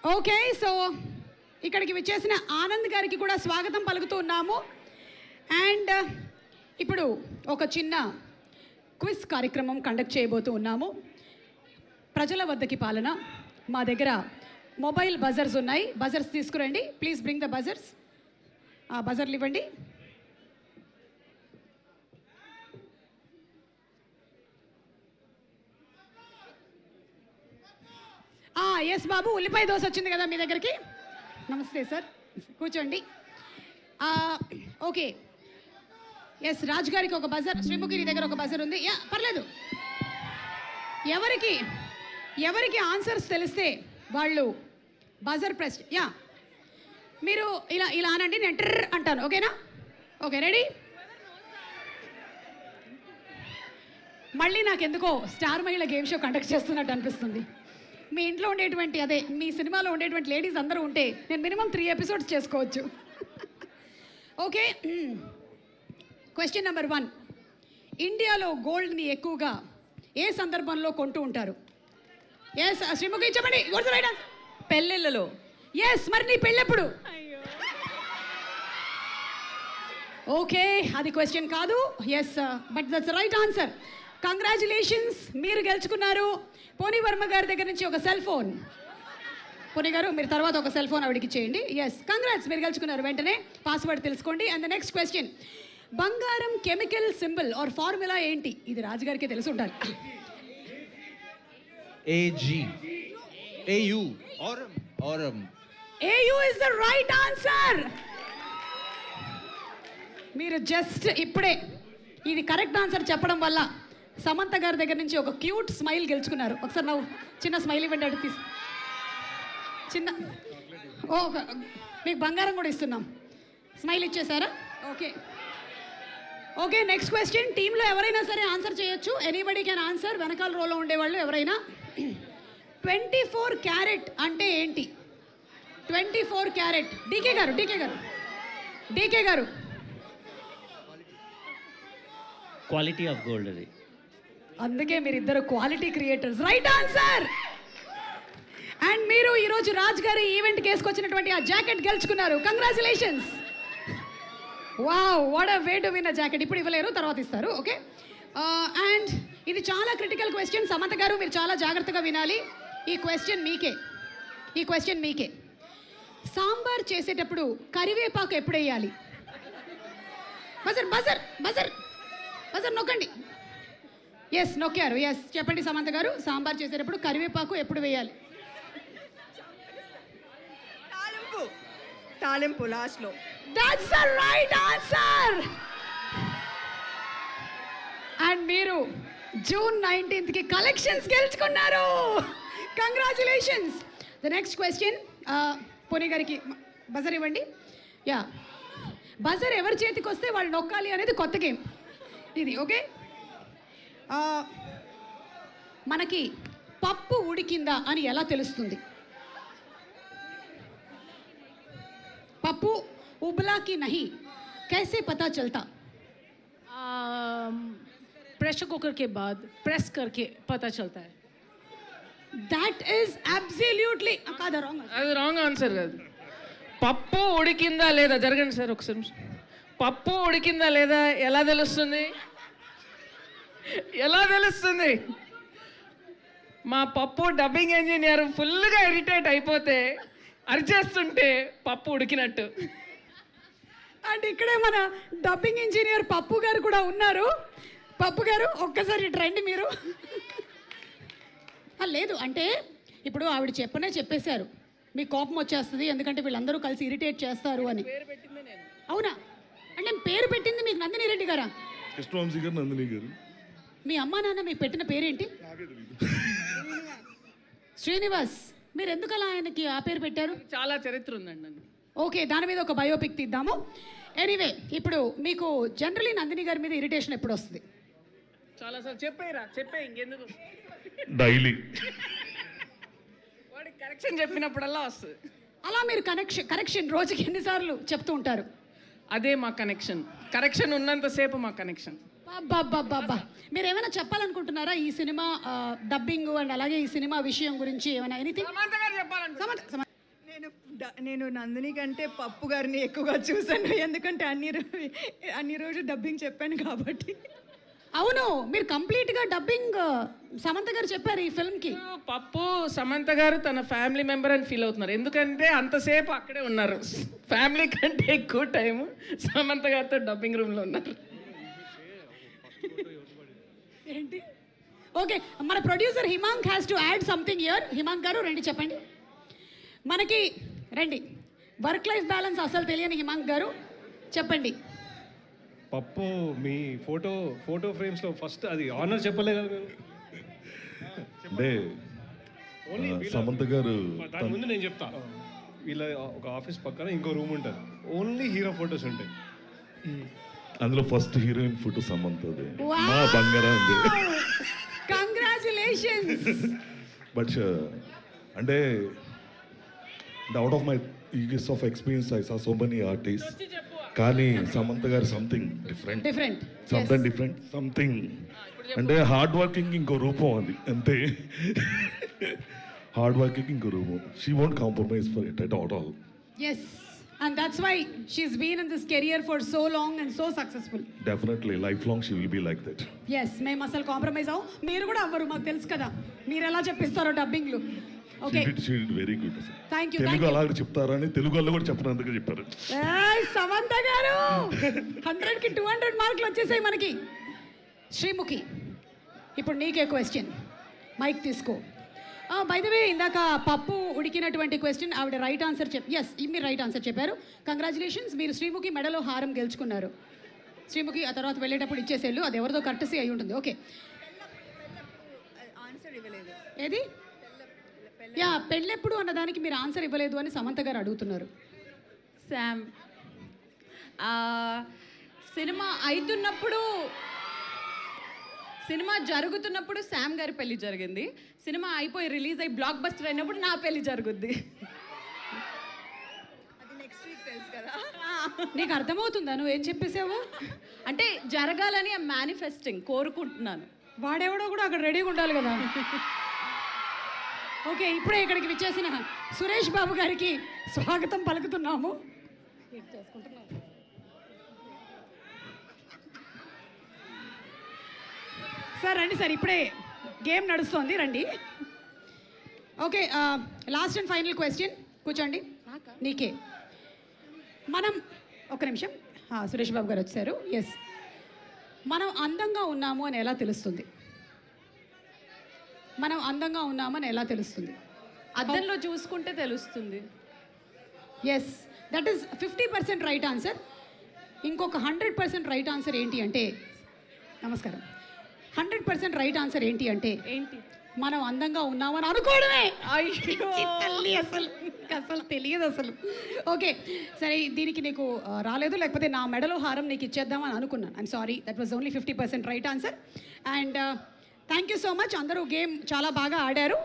Okay, so ఇక్కడికి విచ్చేసిన ఆనంద్ గారికి కూడా స్వాగతం పలుకుతూ ఉన్నాము. అండ్ ఇప్పుడు ఒక చిన్న క్విజ్ కార్యక్రమం కండక్ట్ చేయబోతూ ఉన్నాము. ప్రజల వద్దకి పాలన. మా దగ్గర మొబైల్ బజర్స్ ఉన్నాయి. బజర్స్ తీసుకురండి. Please bring the buzzers. బజర్లు ఇవ్వండి. ఎస్ బాబు, ఉల్లిపాయ దోశ వచ్చింది కదా మీ దగ్గరికి. నమస్తే సార్, కూర్చోండి. ఓకే, ఎస్ రాజు గారికి ఒక బజర్, శ్రీముఖి దగ్గర ఒక బజర్ ఉంది. పర్లేదు, ఎవరికి ఆన్సర్స్ తెలిస్తే వాళ్ళు బజర్ ప్రెస్. మీరు ఇలా అనండి, నేను ట్రర్ అంటాను. ఓకేనా? Okay, ready? మళ్ళీ నాకెందుకో స్టార్ మహిళ గేమ్ షో కండక్ట్ చేస్తున్నట్టు అనిపిస్తుంది. మీ ఇంట్లో ఉండేటువంటి, అదే మీ సినిమాలో ఉండేటువంటి లేడీస్ అందరూ ఉంటే నేను మినిమం 3 ఎపిసోడ్స్ చేసుకోవచ్చు. Okay, question number 1. ఇండియాలో గోల్డ్ని ఎక్కువగా ఏ సందర్భంలో కొంటూ ఉంటారు? ఎస్ శ్రీముఖి చెప్పండి. పెళ్ళిళ్ళలో. ఎస్, మరి నీ పెళ్ళెప్పుడు? ఓకే, అది క్వశ్చన్ కాదు. Yes, but that's right answer. Congratulations, మీరు గెలుచుకున్నారు పోనీ వర్మ గారి దగ్గర నుంచి ఒక సెల్ ఫోన్. పోనీ గారు, మీరు తర్వాత ఒక సెల్ ఫోన్ ఆవిడకి ఇచ్చేయండి. ఎస్, కంగ్రాట్స్, మీరు గెలుచుకున్నారు. వెంటనే పాస్వర్డ్ తెలుసుకోండి. అండ్ ద నెక్స్ట్ క్వశ్చన్, బంగారం కెమికల్ సింబల్ ఆర్ ఫార్ములా ఏంటి? ఇది రాజుగారికి తెలిసి ఉండాలి. AG. AU. Aurum. AU is the right answer. మీరు జస్ట్ ఇప్పుడే ఇది కరెక్ట్ ఆన్సర్ చెప్పడం వల్ల సమంత గారి దగ్గర నుంచి ఒక క్యూట్ స్మైల్ గెలుచుకున్నారు. ఒకసారి నవ్వు, చిన్న స్మైల్ ఇవ్వండి. అడిగి తీసి చిన్న మీకు బంగారం కూడా ఇస్తున్నాం. స్మైల్ ఇచ్చేసారా? Okay, next question. టీంలో ఎవరైనా సరే ఆన్సర్ చేయొచ్చు. Anybody can answer. వెనకాల రోలో ఉండేవాళ్ళు ఎవరైనా. 24 క్యారెట్ అంటే ఏంటి? 24 క్యారెట్. డీకే గారు క్వాలిటీ ఆఫ్ గోల్డ్ అది. అందుకే మీరిద్దరు quality creators. Right answer. And మీరు ఈరోజు రాజ్ గారి ఈవెంట్కి వేసుకొచ్చినటువంటి ఆ జాకెట్ గెలుచుకున్నారు. Congratulations. Wow, what a way to win a jacket. ఇప్పుడు ఇవ్వలేరు, తర్వాత ఇస్తారు. ఓకే, అండ్ ఇది చాలా క్రిటికల్ క్వశ్చన్. సమంత గారు, మీరు చాలా జాగ్రత్తగా వినాలి. ఈ క్వశ్చన్ మీకే. సాంబార్ చేసేటప్పుడు కరివేపాకు ఎప్పుడు వేయాలి? బజర్ నొక్కండి. ఎస్, నొక్కారు. ఎస్, చెప్పండి సమంత గారు. సాంబార్ చేసేటప్పుడు కరివేపాకు ఎప్పుడు వేయాలి? తాలింపు లాస్ట్లో. That's the right answer. And మీరు జూన్ 19కి కలెక్షన్స్ గెలుచుకున్నారు. కంగ్రాచులేషన్స్. ద నెక్స్ట్ క్వశ్చన్, పోనీ గారికి బజర్ ఇవ్వండి. బజర్ ఎవరి చేతికి వస్తే వాళ్ళు నొక్కాలి అనేది కొత్త గేమ్ ఇది. ఓకే, మనకి పప్పు ఉడికిందా అని ఎలా తెలుస్తుంది? పప్పు ఉబలా కి నహీ कैसे पता चलता? प्रेशर कुकर के बाद प्रेस करके पता चलता है. That is absolutely కాదా? రాంగ్. అది రాంగ్ ఆన్సర్ కాదు. పప్పు ఉడికిందా లేదా, జరగండి సార్ ఒకసారి. పప్పు ఉడికిందా లేదా ఎలా తెలుస్తుంది? మా పప్పు డబ్బింగ్ ఇంజనీర్ ఫుల్గా ఇరిటేట్ అయిపోతే అరిచేస్తుంటే పప్పు ఉడికినట్టు. అండ్ ఇక్కడే మన డబ్బింగ్ ఇంజనీర్ పప్పు గారు కూడా ఉన్నారు. పప్పు గారు, ఒక్కసారి రండి మీరు. లేదు అంటే ఇప్పుడు ఆవిడ చెప్పేశారు మీకు కోపం వచ్చేస్తుంది ఎందుకంటే వీళ్ళందరూ కలిసి ఇరిటేట్ చేస్తారు అని. అవునా? అంటే పేరు పెట్టింది మీకు నందిని రెడ్డి గారా? కృష్ణవంశీ గారు, నందిని గారు. మీ అమ్మా నాన్న మీకు పెట్టిన పేరేంటి? శ్రీనివాస్. మీరు ఎందుకు అలా ఆయనకి ఆ పేరు పెట్టారు? చాలా చరిత్ర ఉందండి. ఓకే, దాని మీద ఒక బయోపిక్ తీద్దాము. ఎనీవే, ఇప్పుడు మీకు జనరలీ నందిని గారి మీద ఇరిటేషన్ ఎప్పుడు వస్తుంది? చాలా సార్ చెప్పే ఇంకెందుకు. డైలీ వాడికి కరెక్షన్ చెప్పినప్పుడల్లా వస్తుంది. అలా మీరు కరెక్షన్ రోజుకి ఎన్నిసార్లు చెప్తూ ఉంటారు? అదే మా కరెక్షన్ ఉన్నంతసేపు మా కనెక్షన్. బాబా, మీరు ఏమైనా చెప్పాలనుకుంటున్నారా ఈ సినిమా డబ్బింగ్ అండ్ అలాగే ఈ సినిమా విషయం గురించి ఏమైనా? ఎనీథింగ్? సమంత గారు చెప్పాలంటే నేను నందిని కంటే పప్పు గారిని ఎక్కువగా చూసాను, ఎందుకంటే అన్ని రోజు డబ్బింగ్ చెప్పాను కాబట్టి. అవును, మీరు కంప్లీట్గా డబ్బింగ్ సమంత గారు చెప్పారు ఈ ఫిల్మ్కి. పప్పు సమంత గారు తన ఫ్యామిలీ మెంబర్ అని ఫీల్ అవుతున్నారు, ఎందుకంటే అంతసేపు అక్కడే ఉన్నారు. ఫ్యామిలీ కంటే ఎక్కువ టైం సమంత గారితో డబ్బింగ్ రూమ్లో ఉన్నారు. ఏంటి? ఓకే, మన producer Himank has to add something here. Himank గారు రండి, చెప్పండి. మనకి రండి, వర్క్ లైఫ్ బ్యాలెన్స్ అసలు తెలియని హిమాంక్ గారు చెప్పండి. పప్పు మీ ఫోటో ఫ్రేమ్స్లో ఫస్ట్ అది ఆనర్ చెప్పలే కదా మీరు? అంటే ఓన్లీ సమంత గారు దాని ముందు నేను చెప్తా. వీళ్ళ ఒక ఆఫీస్ పక్కన ఇంకో రూమ్ ఉంటుంది, ఓన్లీ హీరో ఫొటోస్ ఉంటాయి. అందులో ఫస్ట్ హీరోయిన్ ఫోటో సమంతది, మా బంగారం ఉంది. కంగ్రాచులేషన్స్. బట్ అంటే out of my years of experience I saw so many artist, కానీ సమంత గారు సంథింగ్ డిఫరెంట్, సంథింగ్ అంటే హార్డ్ వర్కింగ్ ఇంకో రూపం అది, అంతే. హార్డ్ వర్కింగ్ ఇంకో రూపం. She won't compromise for it at all. Yes, and that's why she's been in this career for so long and so successful. Definitely life long she will be like that. Yes, మేము అసలు compromise అవ్వం, మీరు కూడా అవ్వరు, మాకు తెలుసు కదా మీరు ఎలా చెప్పిస్తారో డబ్బింగ్లు. Okay, very good. Thank you. Telugu అలాగే చెప్తారని తెలుగు వాళ్ళు కూడా చెప్పినందుకు చెప్పారు. సమంత గారు 100కి 200 మార్కులు వచ్చేసాయి మనకి. శ్రీముఖి, ఇప్పుడు నీకే క్వశ్చన్, మైక్ తీసుకో. బై ద వే, ఇందాక పప్పు ఉడికినటువంటి క్వశ్చన్ ఆవిడ రైట్ ఆన్సర్ ఎస్, మీరు రైట్ ఆన్సర్ చెప్పారు. కంగ్రాచులేషన్స్, మీరు శ్రీముఖి మెడలో హారం గెలుచుకున్నారు. శ్రీముఖి ఆ తర్వాత వెళ్ళేటప్పుడు ఇచ్చేసేళ్ళు, అది ఎవరిదో కర్టసీ అయి ఉంటుంది. ఓకే, ఆన్సర్ ఇవ్వలేదు. ఏది? యా, పెళ్ళెప్పుడు అన్నదానికి మీరు ఆన్సర్ ఇవ్వలేదు అని సమంత గారు అడుగుతున్నారు. శామ్, సినిమా అవుతున్నప్పుడు, సినిమా జరుగుతున్నప్పుడు శామ్ గారి పెళ్లి జరిగింది. సినిమా అయిపోయి రిలీజ్ అయ్యి బ్లాక్ బస్టర్ అయినప్పుడు నా పెళ్లి జరుగుద్ది. అది నెక్స్ట్ వీక్ తెలుసు కదా. నీకు అర్థమవుతుందా నువ్వేం చెప్పేసావు? అంటే జరగాలని మేనిఫెస్టింగ్ కోరుకుంటున్నాను. వాడెవడో కూడా అక్కడ రెడీగా ఉండాలి కదా. ఓకే, ఇప్పుడే ఇక్కడికి విచ్చేసిన సురేష్ బాబు గారికి స్వాగతం పలుకుతున్నాము. సార్ రండి సార్, ఇప్పుడే గేమ్ నడుస్తోంది, రండి. Okay, last and final question, కూర్చోండి. నీకే. మనం ఒక నిమిషం, సురేష్ బాబు గారు వచ్చారు. ఎస్, మనం అందంగా ఉన్నాము అని ఎలా తెలుస్తుంది? మనం అందంగా ఉన్నామని ఎలా తెలుస్తుంది? అద్దంలో చూసుకుంటే తెలుస్తుంది. Yes, that is 50% right answer. ఇంకొక 100% రైట్ ఆన్సర్ ఏంటి అంటే, నమస్కారం, 100% రైట్ ఆన్సర్ ఏంటి అంటే, ఏంటి? మనం అందంగా ఉన్నామని అనుకోవడమే. అయ్యో, తల్లి, అసలు తెలియదు అసలు. ఓకే, సరే, దీనికి నీకు రాలేదు, లేకపోతే నా మెడలో హారం నీకు ఇచ్చేద్దామని అనుకున్నాను. I'm sorry, that was only 50% right answer. And thank you so much. అందరూ గేమ్ చాలా బాగా ఆడారు.